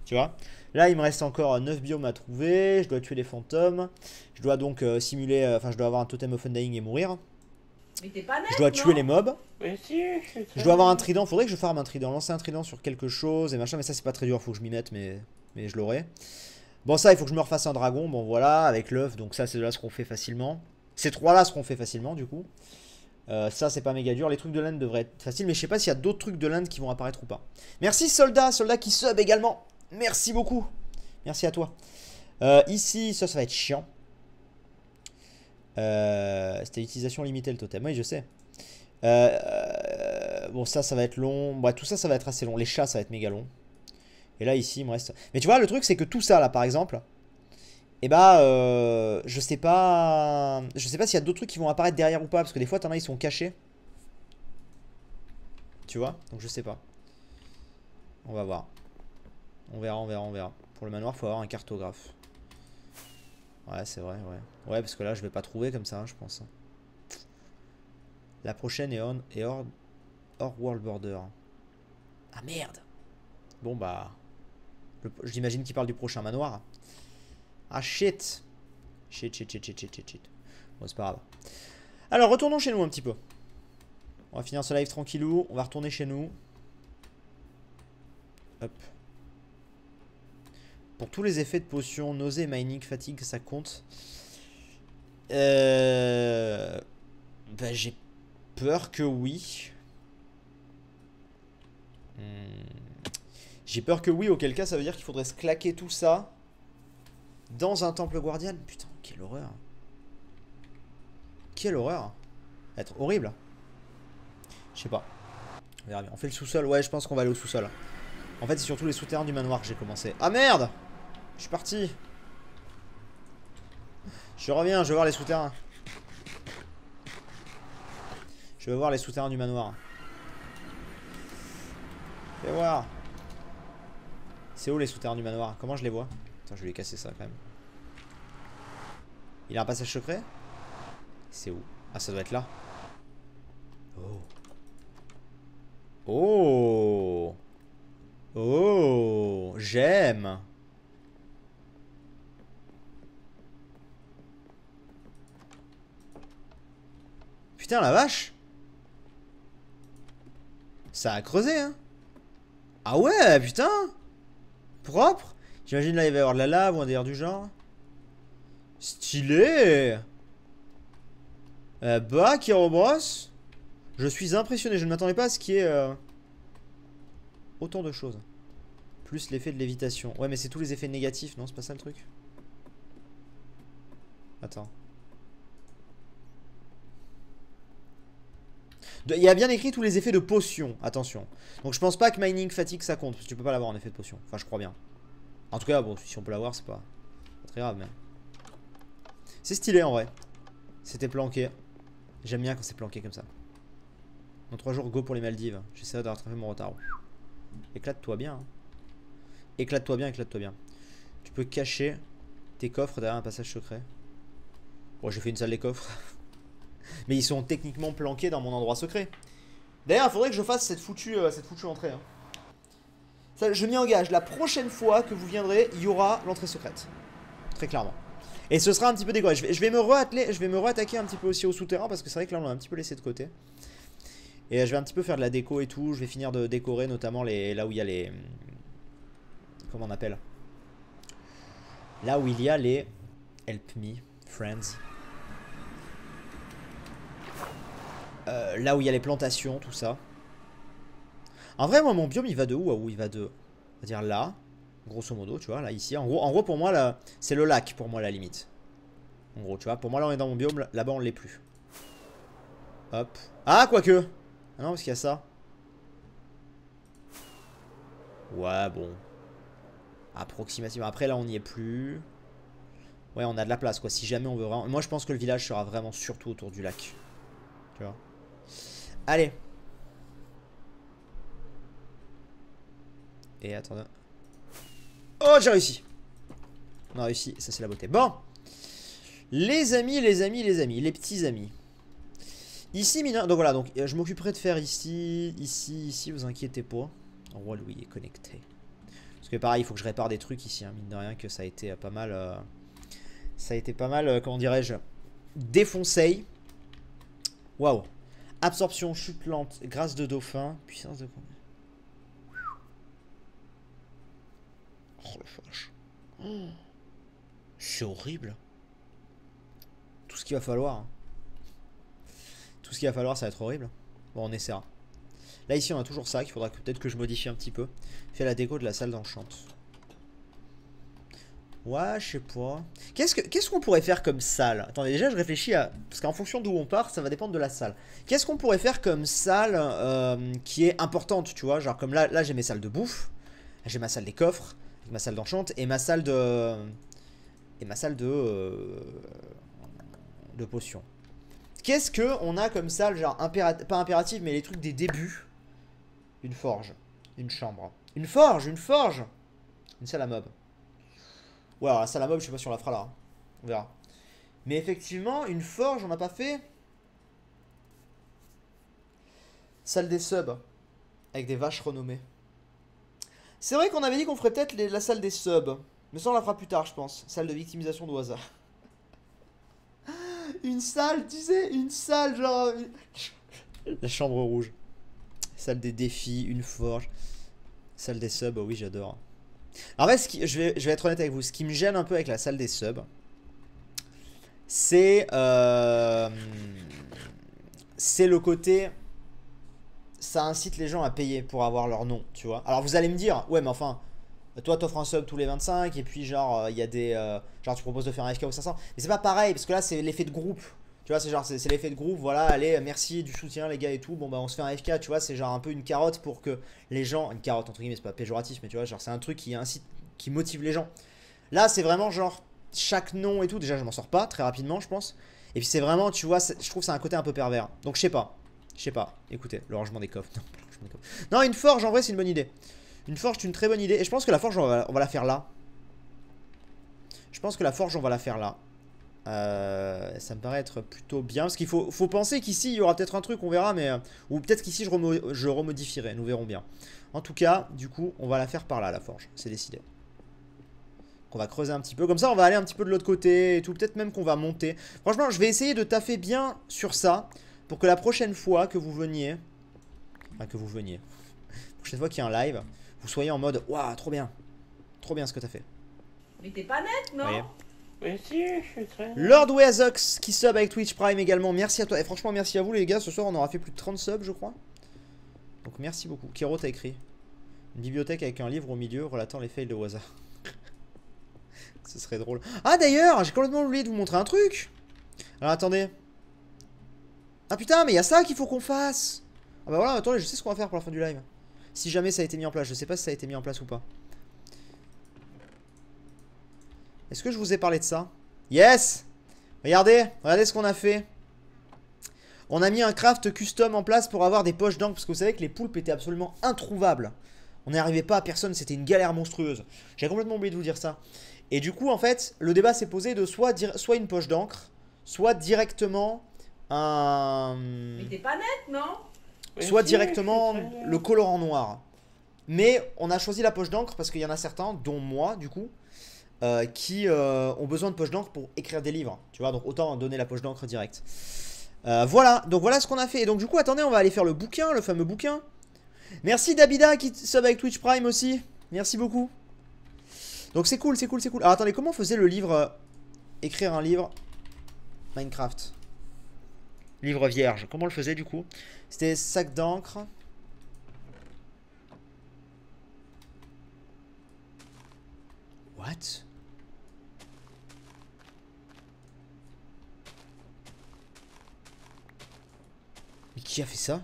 Tu vois? Là, il me reste encore 9 biomes à trouver. Je dois tuer les fantômes. Je dois donc simuler... Enfin, je dois avoir un totem of Undying et mourir. Mais t'es pas net, je dois tuer les mobs. Mais si, je dois avoir un trident. Faudrait que je farme un trident. Lancer un trident sur quelque chose et machin. Mais ça, c'est pas très dur. Faut que je m'y mette, mais je l'aurai. Bon, ça, il faut que je me refasse un dragon. Bon, voilà, avec l'œuf. Donc ça, c'est là ce qu'on fait facilement. Ces trois-là seront faits facilement, du coup. Ça, c'est pas méga dur. Les trucs de l'Inde devraient être faciles. Mais je sais pas s'il y a d'autres trucs de l'Inde qui vont apparaître ou pas. Merci, soldat. Soldat qui sub également. Merci beaucoup. Merci à toi. Ici, ça va être chiant. C'était utilisation limitée le totem. Oui, je sais. Bon, ça va être long. Bah, tout ça va être assez long. Les chats, ça va être méga long. Et là, ici, il me reste... Mais tu vois, le truc, c'est que tout ça, là, par exemple... Et bah, je sais pas... Je sais pas s'il y a d'autres trucs qui vont apparaître derrière ou pas. Parce que des fois, t'en as, ils sont cachés. Tu vois? Donc, je sais pas. On va voir. On verra, on verra, on verra. Pour le manoir, faut avoir un cartographe. Ouais, c'est vrai, ouais. Ouais, parce que là, je vais pas trouver comme ça, hein, je pense. La prochaine est hors World Border. Ah, merde! Bon, bah... J'imagine qu'il parle du prochain manoir. Ah, shit! Shit. Bon, c'est pas grave. Alors, retournons chez nous un petit peu. On va finir ce live tranquillou. On va retourner chez nous. Hop. Pour tous les effets de potion, nausée, mining, fatigue, ça compte. Bah, j'ai peur que oui. J'ai peur que oui, auquel cas ça veut dire qu'il faudrait se claquer tout ça dans un temple guardian. Putain, quelle horreur. Quelle horreur. Ça va être horrible. Je sais pas. On verra bien. On fait le sous-sol. Ouais, je pense qu'on va aller au sous-sol. En fait, c'est surtout les souterrains du manoir que j'ai commencé. Ah merde! Je suis parti. Je reviens, je vais voir les souterrains. Je vais voir les souterrains du manoir. Fais voir. C'est où les souterrains du manoir? Comment je les vois? Attends, je vais les casser ça quand même. Il a un passage secret? C'est où? Ah, ça doit être là. Oh. Oh. Oh. J'aime. Putain, la vache. Ça a creusé, hein. Ah ouais, putain. Propre. J'imagine là, il va y avoir de la lave ou un délire du genre. Stylé. Bah, Kerobros. Je suis impressionné. Je ne m'attendais pas à ce qu'il y ait autant de choses. Plus l'effet de lévitation. Ouais, mais c'est tous les effets négatifs, non? C'est pas ça le truc? Attends. Il y a bien écrit tous les effets de potion, attention. Donc je pense pas que mining fatigue ça compte, parce que tu peux pas l'avoir en effet de potion. Enfin je crois bien. En tout cas bon, si on peut l'avoir c'est pas très grave mais... C'est stylé en vrai. C'était planqué. J'aime bien quand c'est planqué comme ça. Dans 3 jours, go pour les Maldives. J'essaierai de rattraper mon retard. Éclate-toi bien. Hein. Éclate-toi bien, éclate-toi bien. Tu peux cacher tes coffres derrière un passage secret. Bon, j'ai fait une salle des coffres. Mais ils sont techniquement planqués dans mon endroit secret. D'ailleurs, il faudrait que je fasse cette foutue entrée. Hein. Ça, je m'y engage. La prochaine fois que vous viendrez, il y aura l'entrée secrète. Très clairement. Et ce sera un petit peu décoré. Je vais me réattaquer un petit peu aussi au souterrain parce que c'est vrai que là on l'a un petit peu laissé de côté. Et je vais un petit peu faire de la déco et tout. Je vais finir de décorer notamment là où il y a les... Comment on appelle? Là où il y a les... Help me, friends. Là où il y a les plantations, tout ça. En vrai, moi, mon biome, il va de où à où? Il va de... On va dire là. Grosso modo, tu vois, là, ici. En gros pour moi, là, c'est le lac, pour moi, la limite. En gros, tu vois. Pour moi, là, on est dans mon biome. Là-bas, on l'est plus. Hop. Ah, quoique. Ah non, parce qu'il y a ça. Ouais, bon. Approximativement. Après, là, on n'y est plus. Ouais, on a de la place, quoi. Si jamais on veut vraiment... Moi, je pense que le village sera vraiment surtout autour du lac. Tu vois. Allez. Et attendez. Oh, j'ai réussi. On a réussi, ça c'est la beauté. Bon. Les amis, les petits amis. Ici, donc voilà, donc je m'occuperai de faire ici, vous inquiétez pas. En roi Louis est connecté. Parce que pareil, il faut que je répare des trucs ici, hein, mine de rien, que ça a été pas mal... comment dirais-je, défoncé. Waouh. Absorption, chute lente, grâce de dauphin, puissance de combien? Oh la vache. Oh, c'est horrible. Tout ce qu'il va falloir. Hein. Tout ce qu'il va falloir, ça va être horrible. Bon, on essaiera. Là, ici, on a toujours ça qu'il faudra peut-être que je modifie un petit peu. Faire la déco de la salle d'enchante. Ouais, je sais pas. Qu'est-ce qu'on pourrait faire comme salle? Attendez, déjà, je réfléchis à... Parce qu'en fonction d'où on part, ça va dépendre de la salle. Qu'est-ce qu'on pourrait faire comme salle qui est importante, tu vois? Genre, comme là j'ai mes salles de bouffe. J'ai ma salle des coffres. Ma salle d'enchante et ma salle de... de potions. Qu'est-ce que on a comme salle, genre pas impérative, mais les trucs des débuts? Une forge, une chambre, une forge, une salle à mob. Ouais, alors la salle à mob, je sais pas si on la fera là. Hein. On verra. Mais effectivement, une forge, on n'a pas fait. Salle des subs avec des vaches renommées. C'est vrai qu'on avait dit qu'on ferait peut-être la salle des subs. Mais ça, on la fera plus tard, je pense. Salle de victimisation de hasard. Une salle, tu sais, une salle, genre... La chambre rouge. Salle des défis, une forge. Salle des subs, oh oui, j'adore. Alors en fait, je vais être honnête avec vous. Ce qui me gêne un peu avec la salle des subs, c'est... c'est le côté... Ça incite les gens à payer pour avoir leur nom, tu vois. Alors vous allez me dire, ouais mais enfin, toi t'offres un sub tous les 25 et puis genre il y a des... genre tu proposes de faire un FK ou 500. Mais c'est pas pareil parce que là c'est l'effet de groupe. Tu vois, c'est genre c'est l'effet de groupe, voilà, allez, merci du soutien les gars et tout. Bon bah on se fait un FK, tu vois, c'est genre un peu une carotte pour que les gens... Une carotte entre guillemets, c'est pas péjoratif, mais tu vois, genre c'est un truc qui incite, qui motive les gens. Là c'est vraiment genre chaque nom et tout, déjà je m'en sors pas très rapidement je pense. Et puis c'est vraiment, tu vois, je trouve que c'est un côté un peu pervers. Donc je sais pas. Je sais pas, écoutez, le rangement des coffres. Non, une forge en vrai c'est une bonne idée. Une forge c'est une très bonne idée. Et je pense que la forge on va la faire là. Je pense que la forge on va la faire là. Ça me paraît être plutôt bien. Parce qu'il faut penser qu'ici il y aura peut-être un truc, on verra. Mais ou peut-être qu'ici je remodifierai, nous verrons bien. En tout cas, du coup, on va la faire par là la forge. C'est décidé. On va creuser un petit peu. Comme ça on va aller un petit peu de l'autre côté et tout. Peut-être même qu'on va monter. Franchement je vais essayer de taffer bien sur ça. Pour que la prochaine fois que vous veniez, enfin que vous veniez, la prochaine fois qu'il y a un live, vous soyez en mode waouh, trop bien ce que t'as fait. Mais t'es pas net, non? Mais si, je suis très... Lord Weazox qui sub avec Twitch Prime également, merci à toi. Et franchement, merci à vous les gars. Ce soir, on aura fait plus de 30 subs, je crois. Donc merci beaucoup. Kiro, t'as écrit une bibliothèque avec un livre au milieu relatant les fails de Waza. Ce serait drôle. Ah d'ailleurs, j'ai complètement oublié de vous montrer un truc. Alors attendez. Ah putain, mais il y a ça qu'il faut qu'on fasse. Ah bah voilà, attendez, je sais ce qu'on va faire pour la fin du live. Si jamais ça a été mis en place, je sais pas si ça a été mis en place ou pas. Est-ce que je vous ai parlé de ça? Yes. Regardez ce qu'on a fait. On a mis un craft custom en place pour avoir des poches d'encre. Parce que vous savez que les poulpes étaient absolument introuvables. On n'y arrivait pas à personne, c'était une galère monstrueuse. J'ai complètement oublié de vous dire ça. Et du coup, en fait, le débat s'est posé de soit une poche d'encre, soit directement un... Mais t'es pas net, non? Soit directement le colorant noir. Mais on a choisi la poche d'encre parce qu'il y en a certains, dont moi, du coup, qui ont besoin de poche d'encre pour écrire des livres. Tu vois, donc autant donner la poche d'encre direct. Voilà, donc voilà ce qu'on a fait. Et donc du coup, attendez, on va aller faire le bouquin, le fameux bouquin. Merci Dabida qui sub avec Twitch Prime aussi. Merci beaucoup. Donc c'est cool, c'est cool, c'est cool. Alors attendez, comment on faisait le livre écrire un livre Minecraft. Livre vierge. Comment on le faisait du coup? C'était sac d'encre. What? Mais qui a fait ça?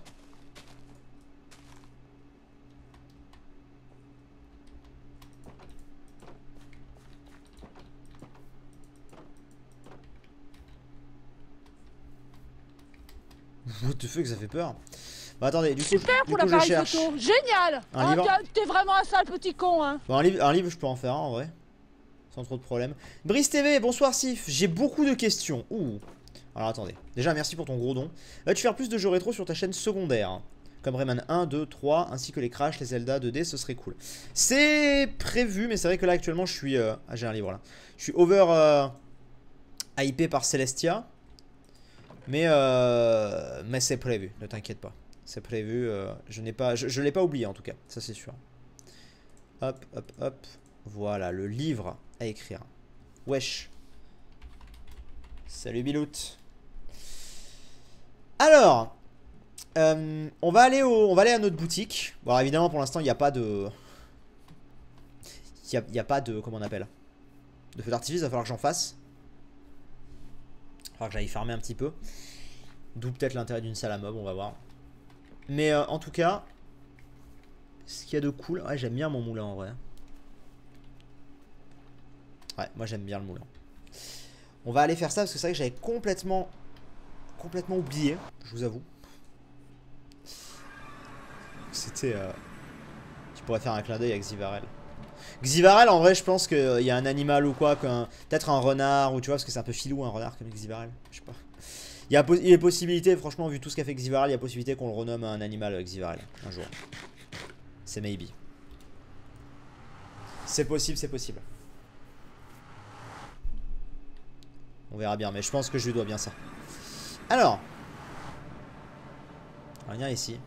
What the fuck, ça fait peur. Bah attendez, du coup, Super pour l'appareil photo, génial. Un livre. T'es vraiment un sale petit con, hein. Bon, un livre, je peux en faire un en vrai. Sans trop de problème. Brice TV, bonsoir Sif. J'ai beaucoup de questions. Ouh. Alors attendez. Déjà, merci pour ton gros don. Vas-tu faire plus de jeux rétro sur ta chaîne secondaire? Comme Rayman 1, 2, 3, ainsi que les Crash, les Zelda 2D, ce serait cool. C'est prévu, mais c'est vrai que là actuellement je suis... Ah, j'ai un livre là. Je suis over hypé par Celestia. Mais c'est prévu, ne t'inquiète pas. C'est prévu, je l'ai pas oublié en tout cas, ça c'est sûr. Hop, hop, hop. Voilà, le livre à écrire. Wesh. Salut Bilout. Alors, on va aller à notre boutique. Bon, alors, évidemment, pour l'instant, il n'y a pas de... Il n'y a pas de... Comment on appelle? De feu d'artifice, il va falloir que j'en fasse. Il va falloir que j'aille farmer un petit peu. D'où peut-être l'intérêt d'une salle à mob, on va voir. Mais en tout cas, ce qu'il y a de cool... Ouais, j'aime bien mon moulin en vrai. Ouais, moi j'aime bien le moulin. On va aller faire ça parce que c'est vrai que j'avais complètement oublié, je vous avoue. C'était... Tu pourrais faire un clin d'œil avec Xivarel. Xivarel, en vrai, je pense qu'il y a un animal ou quoi, peut-être un renard, ou tu vois, parce que c'est un peu filou un renard comme Xivarel. Je sais pas. Il y a possibilité, franchement, vu tout ce qu'a fait Xivarel, il y a possibilité qu'on le renomme un animal Xivarel un jour. C'est maybe. C'est possible, c'est possible. On verra bien, mais je pense que je lui dois bien ça. Alors, on va venir ici.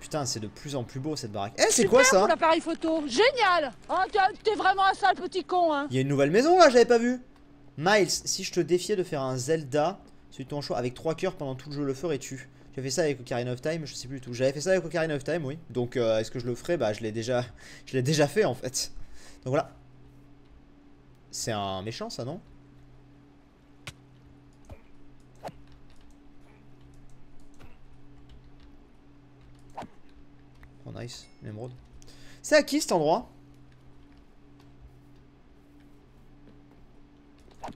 Putain, c'est de plus en plus beau cette baraque. Eh, c'est quoi ça? Super pour l'appareil photo, génial. T'es vraiment un sale petit con, hein. Il y a une nouvelle maison là, j'avais pas vu. Miles, si je te défiais de faire un Zelda, celui de ton choix, avec 3 cœurs pendant tout le jeu, le ferais-tu? Tu as fait ça avec Ocarina of Time? Je sais plus du tout. J'avais fait ça avec Ocarina of Time, oui. Donc, est-ce que je le ferai? Bah, je l'ai déjà fait en fait. Donc voilà. C'est un méchant ça, non? Oh nice, l'émeraude. C'est à qui cet endroit?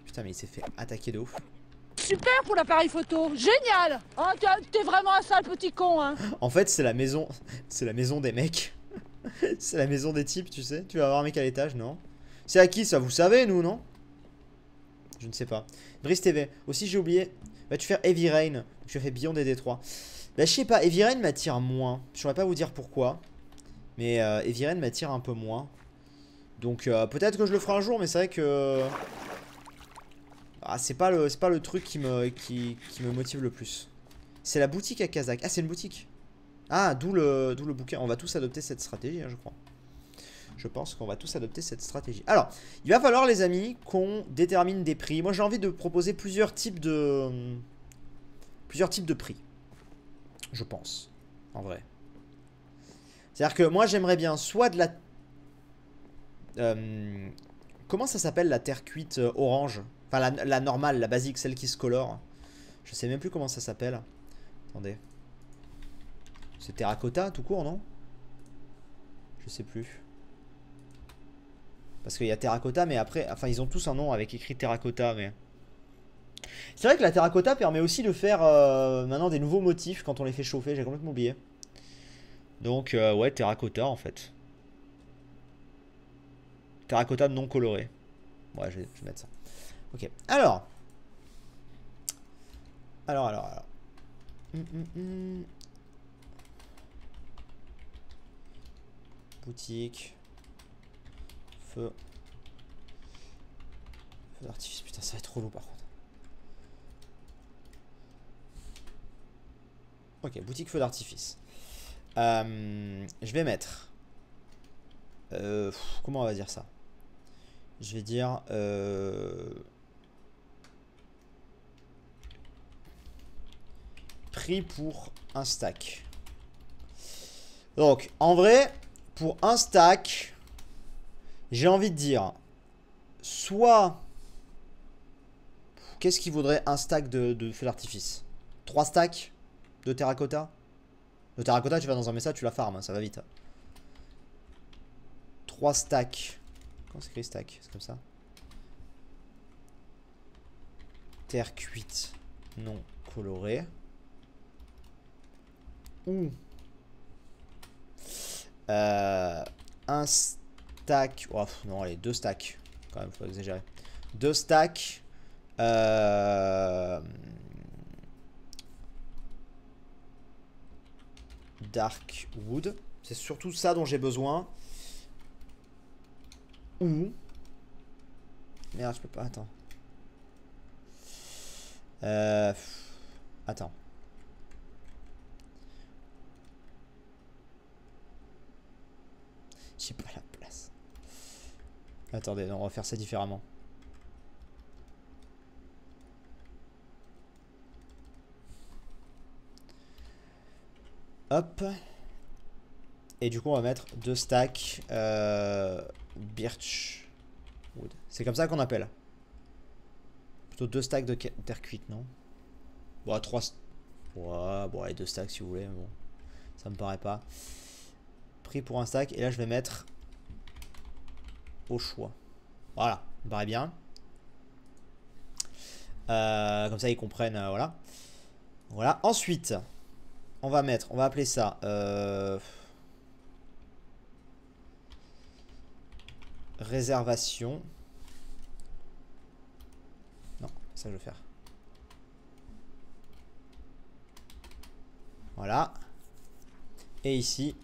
Putain mais il s'est fait attaquer de ouf. Super pour l'appareil photo, génial. T'es vraiment un sale petit con, hein. En fait c'est la maison des mecs. C'est la maison des types, tu sais. Tu vas avoir un mec à l'étage, non? C'est à qui ça? Vous savez nous, non? Je ne sais pas. Brice TV, aussi j'ai oublié. Vas-tu faire Heavy Rain? Tu as fait Beyond des Détroits. Bah je sais pas, Heavy Rain m'attire moins. Je saurais pas vous dire pourquoi. Mais Heavy Rain m'attire un peu moins. Donc peut-être que je le ferai un jour, mais c'est vrai que... Ah, c'est pas le truc qui me motive le plus. C'est la boutique à Kazakh. Ah c'est une boutique. Ah d'où le bouquin. On va tous adopter cette stratégie hein, je crois. Je pense qu'on va tous adopter cette stratégie. Alors, il va falloir les amis qu'on détermine des prix. Moi j'ai envie de proposer plusieurs types de prix. Je pense, en vrai. C'est-à-dire que moi j'aimerais bien soit de la... comment ça s'appelle la terre cuite orange? Enfin la normale, la basique, celle qui se colore. Je sais même plus comment ça s'appelle. Attendez. C'est terracotta tout court, non? Je sais plus. Parce qu'il y a terracotta, mais après... Enfin ils ont tous un nom avec écrit terracotta, mais... C'est vrai que la terracotta permet aussi de faire maintenant des nouveaux motifs quand on les fait chauffer. J'ai complètement oublié. Donc, ouais, terracotta en fait. Terracotta non coloré. Ouais, je vais mettre ça. Ok. Alors. Alors. Boutique. Feu. Feu d'artifice. Putain, ça va être relou par contre. Ok, boutique feu d'artifice. Je vais mettre. Comment on va dire ça? Je vais dire. Prix pour un stack. Donc, en vrai, pour un stack, j'ai envie de dire. Soit. Qu'est-ce qui vaudrait un stack de feu d'artifice? 3 stacks de terracotta? De terracotta, tu vas dans un message, tu la farmes, hein, ça va vite. 3 stacks. Comment c'est écrit stack? C'est comme ça. Terre cuite non colorée. Ou un stack. Oh, non, allez, 2 stacks. Quand même, faut exagérer. 2 stacks. Dark wood. C'est surtout ça dont j'ai besoin. Ou. Merde, je peux pas. Attends. Attends. J'ai pas la place. Attendez, non, on va faire ça différemment. Hop. Et du coup, on va mettre 2 stacks birch wood. C'est comme ça qu'on appelle. Plutôt 2 stacks de terre cuite, non? Bon, 3. Ouais, bon, allez, 2 stacks si vous voulez. Bon, ça me paraît pas. Prix pour un stack. Et là, je vais mettre au choix. Voilà, ça me paraît bien. Comme ça, ils comprennent. Voilà. Voilà. Ensuite, on va appeler ça. Réservation. Non, ça je vais faire. Voilà. Et ici,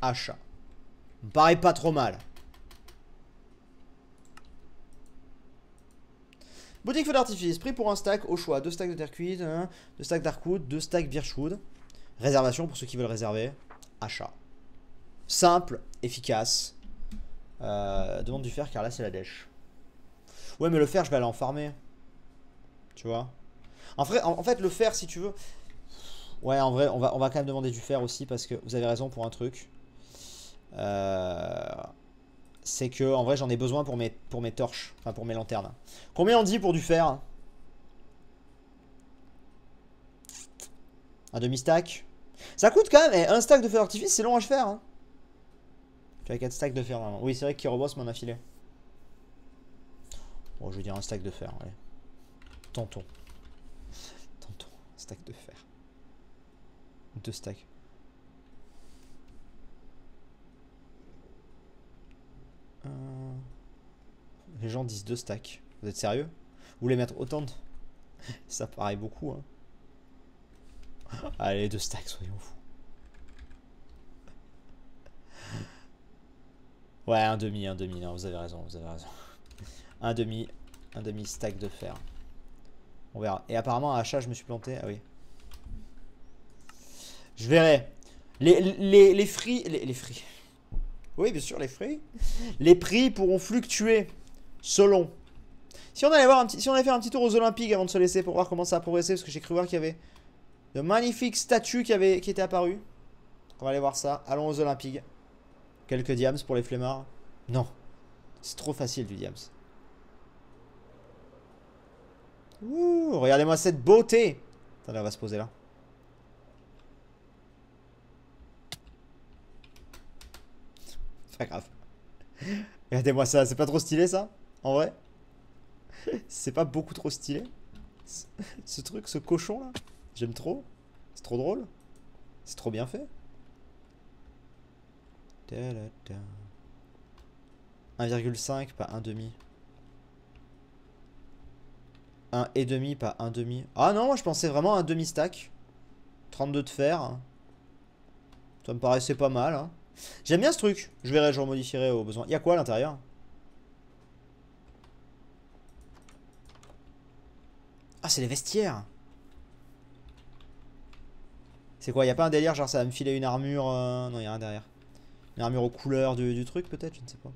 achat. Me paraît pas trop mal. Boutique feu d'artifice, prix pour un stack au choix. 2 stacks de terre cuite, 2 stacks darkwood, 2 stacks birchwood. Réservation pour ceux qui veulent réserver. Achat. Simple, efficace. Demande du fer car là c'est la dèche. Ouais, mais le fer je vais aller en farmer. Tu vois. En fait le fer si tu veux. Ouais, en vrai on va quand même demander du fer aussi parce que vous avez raison pour un truc. C'est que en vrai j'en ai besoin pour mes torches. Enfin pour mes lanternes. Combien on dit pour du fer? Un demi-stack. Ça coûte quand même. Un stack de feu d'artifice c'est long à faire hein. Tu as 4 stacks de fer vraiment. Oui c'est vrai que Kyrobos m'en a filé. Bon je vais dire un stack de fer. Allez. Tentons. Stack de fer. 2 stacks. Les gens disent 2 stacks. Vous êtes sérieux? Vous voulez mettre autant de... Ça paraît beaucoup hein. Allez 2 stacks soyons fous. Ouais un demi non vous avez raison. Un demi stack de fer. On verra. Et apparemment à achat je me suis planté. Ah oui. Je verrai. Les free. Les free. Oui bien sûr les free. Les prix pourront fluctuer selon. Si on allait voir si on allait faire un petit tour aux Olympiques avant de se laisser pour voir comment ça a progressé, parce que j'ai cru voir qu'il y avait de magnifiques statues qui étaient apparues. On va aller voir ça. Allons aux Olympiques. Quelques diams pour les flemmards. Non. C'est trop facile du diams. Ouh, regardez-moi cette beauté. Attendez, on va se poser là. C'est pas grave. Regardez-moi ça, c'est pas trop stylé ça? En vrai? C'est pas beaucoup trop stylé? Ce truc, ce cochon là, j'aime trop. C'est trop drôle. C'est trop bien fait. 1,5 pas 1,5. 1,5 pas 1,5. Ah non, moi je pensais vraiment à un demi-stack. 32 de fer. Ça me paraissait pas mal. Hein. J'aime bien ce truc. Je verrai, je remodifierai au besoin. Il y a quoi à l'intérieur? Ah, c'est les vestiaires. C'est quoi? Il n'y a pas un délire, genre ça va me filer une armure. Non, il n'y a rien derrière. Une armure aux couleurs du truc, peut-être? Je ne sais pas.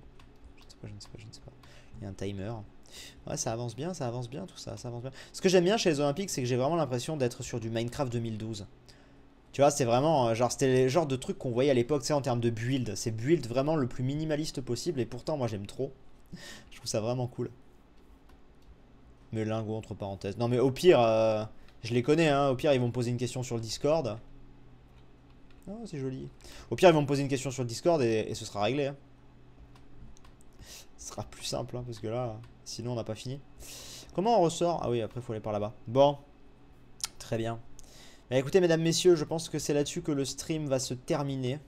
Je ne sais pas. Il y a un timer. Ouais, ça avance bien tout ça. Ça avance bien. Ce que j'aime bien chez les Olympiques, c'est que j'ai vraiment l'impression d'être sur du Minecraft 2012. Tu vois, c'est vraiment, genre, c'était le genre de truc qu'on voyait à l'époque, tu sais, en termes de build. C'est build vraiment le plus minimaliste possible, et pourtant, moi, j'aime trop. Je trouve ça vraiment cool. Mais lingot, entre parenthèses. Non, mais au pire, je les connais, hein. Au pire, ils vont me poser une question sur le Discord. Oh, c'est joli. Au pire, ils vont me poser une question sur le Discord, et ce sera réglé, hein. Ce sera plus simple, hein, parce que là, sinon, on n'a pas fini. Comment on ressort? Ah oui, après, il faut aller par là-bas. Bon. Très bien. Bah écoutez mesdames, messieurs, je pense que c'est là-dessus que le stream va se terminer.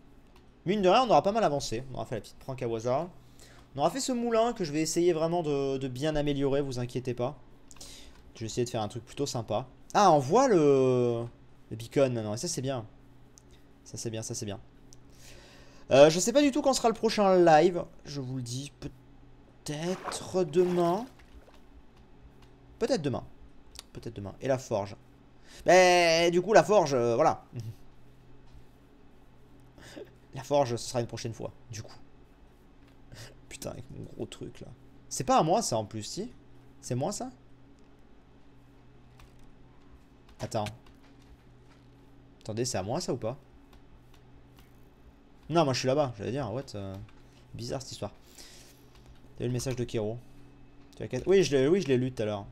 Mine de rien, on aura pas mal avancé. On aura fait la petite prank à Waza. On aura fait ce moulin que je vais essayer vraiment de bien améliorer, vous inquiétez pas. Je vais essayer de faire un truc plutôt sympa. Ah, on voit le beacon maintenant, et ça c'est bien. Ça c'est bien, ça c'est bien. Je sais pas du tout quand sera le prochain live. Je vous le dis, peut-être demain. Peut-être demain. Peut-être demain. Et la forge. Mais du coup la forge, voilà. La forge, ce sera une prochaine fois, du coup. Putain, avec mon gros truc là. C'est pas à moi ça en plus, si? C'est moi ça? Attends. Attendez, c'est à moi ça ou pas? Non, moi je suis là-bas, j'allais dire, what? Bizarre cette histoire. T'as vu le message de Kero? Oui, je l'ai lu tout à l'heure.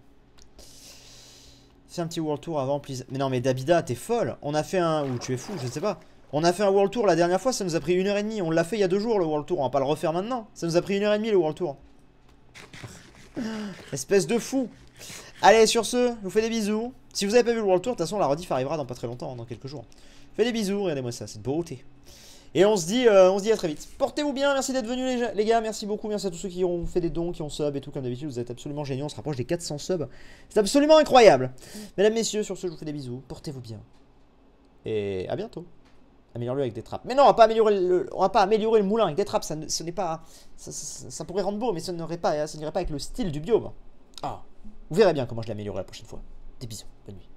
Fais un petit world tour avant, please. Mais non, mais Dabida, t'es folle. On a fait un... Ou tu es fou, je sais pas. On a fait un world tour la dernière fois, ça nous a pris 1h30. On l'a fait il y a 2 jours le world tour, on va pas le refaire maintenant. Ça nous a pris 1h30 le world tour. Espèce de fou. Allez, sur ce, je vous fais des bisous. Si vous avez pas vu le world tour, de toute façon la rediff arrivera dans pas très longtemps, dans quelques jours. Fais des bisous, regardez-moi ça, cette beauté. Et on se dit à très vite. Portez-vous bien, merci d'être venus les gars, merci beaucoup, merci à tous ceux qui ont fait des dons, qui ont sub et tout, comme d'habitude, vous êtes absolument géniaux, on se rapproche des 400 subs. C'est absolument incroyable. Mesdames, messieurs, sur ce, je vous fais des bisous, portez-vous bien. Et à bientôt. Améliore-le avec des trappes. Mais non, on va pas améliorer le moulin avec des trappes, ce n'est pas... Ça pourrait rendre beau, mais ça n'irait pas avec le style du biome. Ah, vous verrez bien comment je l'améliorerai la prochaine fois. Des bisous, bonne nuit.